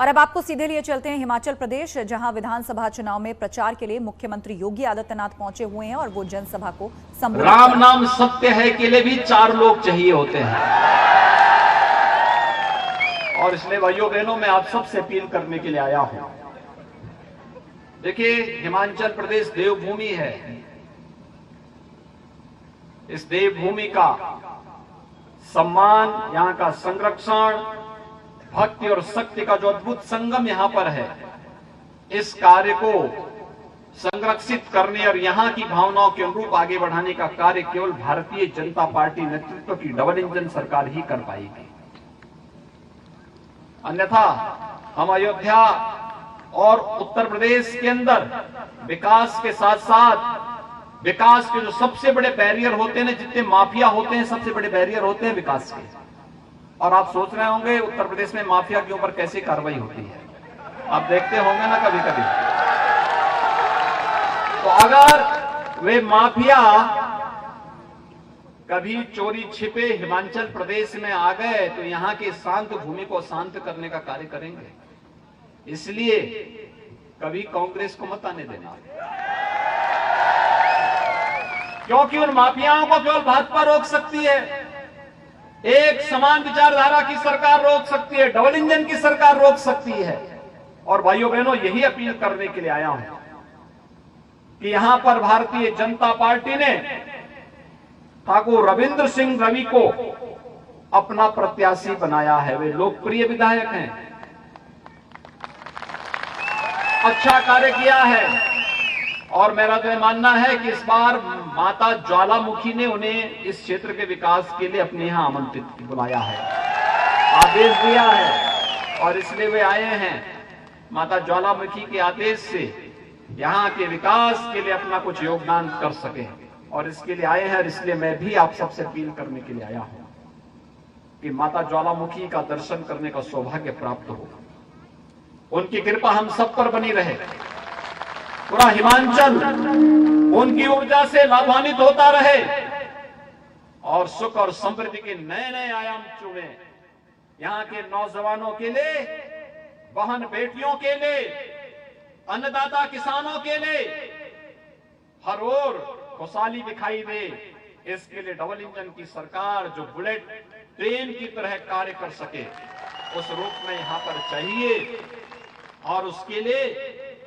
और अब आपको सीधे लिए चलते हैं हिमाचल प्रदेश, जहां विधानसभा चुनाव में प्रचार के लिए मुख्यमंत्री योगी आदित्यनाथ पहुंचे हुए हैं और वो जनसभा को संबोधित राम नाम सत्य है के लिए भी 4 लोग चाहिए होते हैं। और इसलिए भाइयों बहनों मैं आप सबसे अपील करने के लिए आया हूं। देखिए, हिमाचल प्रदेश देवभूमि है। इस देवभूमि का सम्मान, यहां का संरक्षण, भक्ति और शक्ति का जो अद्भुत संगम यहां पर है, इस कार्य को संरक्षित करने और यहां की भावनाओं के अनुरूप आगे बढ़ाने का कार्य केवल भारतीय जनता पार्टी नेतृत्व की डबल इंजन सरकार ही कर पाएगी। अन्यथा हम अयोध्या और उत्तर प्रदेश के अंदर विकास के साथ साथ विकास के जो सबसे बड़े बैरियर होते हैं, जितने माफिया होते हैं, सबसे बड़े बैरियर होते हैं विकास के। और आप सोच रहे होंगे उत्तर प्रदेश में माफिया के ऊपर कैसी कार्रवाई होती है, आप देखते होंगे ना कभी कभी। तो अगर वे माफिया कभी चोरी छिपे हिमाचल प्रदेश में आ गए तो यहां की शांत भूमि को शांत करने का कार्य करेंगे। इसलिए कभी कांग्रेस को मत आने देना, क्योंकि उन माफियाओं को केवल भाजपा रोक सकती है। एक समान विचारधारा की सरकार रोक सकती है, डबल इंजन की सरकार रोक सकती है। और भाइयों बहनों, यही अपील करने के लिए आया हूं कि यहां पर भारतीय जनता पार्टी ने ठाकुर रविंद्र सिंह रवि को अपना प्रत्याशी बनाया है। वे लोकप्रिय विधायक हैं, अच्छा कार्य किया है। और मेरा तो मानना है कि इस बार माता ज्वालामुखी ने उन्हें इस क्षेत्र के विकास के लिए अपने यहां आमंत्रित बुलाया है, आदेश दिया है, और इसलिए वे आए हैं माता ज्वालामुखी के आदेश से यहां के विकास के लिए अपना कुछ योगदान कर सके। और इसके लिए आए हैं, और इसलिए मैं भी आप सबसे अपील करने के लिए आया हूं कि माता ज्वालामुखी का दर्शन करने का सौभाग्य प्राप्त हो, उनकी कृपा हम सब पर बनी रहे, पूरा हिमाचल उनकी ऊर्जा से लाभान्वित होता रहे और सुख और समृद्धि के नए नए आयाम चुने। यहां के नौजवानों के लिए, बहन बेटियों के लिए, अन्नदाता किसानों के लिए हर ओर खुशहाली दिखाई दे। इसके लिए डबल इंजन की सरकार जो बुलेट ट्रेन की तरह कार्य कर सके, उस रूप में यहां पर चाहिए। और उसके लिए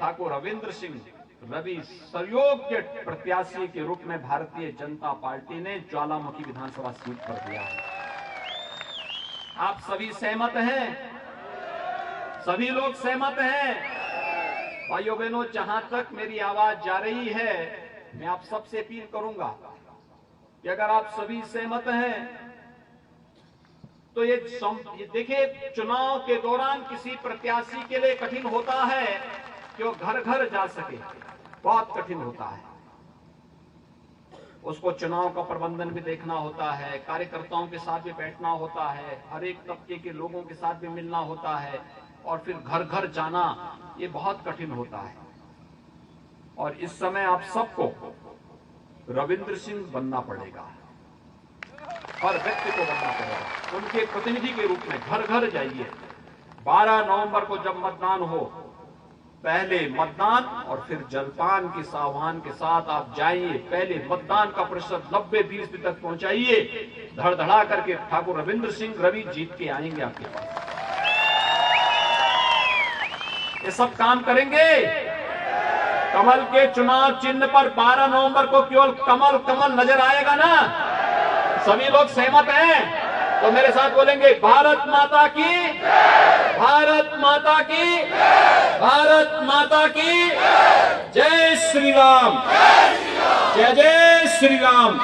ठाकुर रविंद्र सिंह रवि सहयोग्य प्रत्याशी के रूप में भारतीय जनता पार्टी ने ज्वालामुखी विधानसभा सीट पर दिया है। आप सभी सहमत हैं? सभी लोग सहमत हैं? भाइयों बहनों, जहां तक मेरी आवाज जा रही है, मैं आप सबसे अपील करूंगा कि अगर आप सभी सहमत हैं तो ये देखिए, चुनाव के दौरान किसी प्रत्याशी के लिए कठिन होता है कि वो घर घर जा सके, बहुत कठिन होता है। उसको चुनाव का प्रबंधन भी देखना होता है, कार्यकर्ताओं के साथ भी बैठना होता है, हर एक तबके के लोगों के साथ भी मिलना होता है, और फिर घर घर जाना, ये बहुत कठिन होता है। और इस समय आप सबको रविंद्र सिंह बनना पड़ेगा, हर व्यक्ति को बनना पड़ेगा। उनके प्रतिनिधि के रूप में घर घर जाइए। 12 नवंबर को जब मतदान हो, पहले मतदान और फिर जलपान के आह्वान के साथ आप जाइए। पहले मतदान का प्रतिशत 90-20 तक पहुंचाइए। धड़धड़ा करके ठाकुर रविंद्र सिंह रवि जीत के आएंगे आपके पास। ये सब काम करेंगे। कमल के चुनाव चिन्ह पर 12 नवंबर को केवल कमल कमल नजर आएगा ना? सभी लोग सहमत हैं? तो मेरे साथ बोलेंगे, भारत माता की, भारत माता की, भारत माता की जय श्री राम, जय जय श्री राम।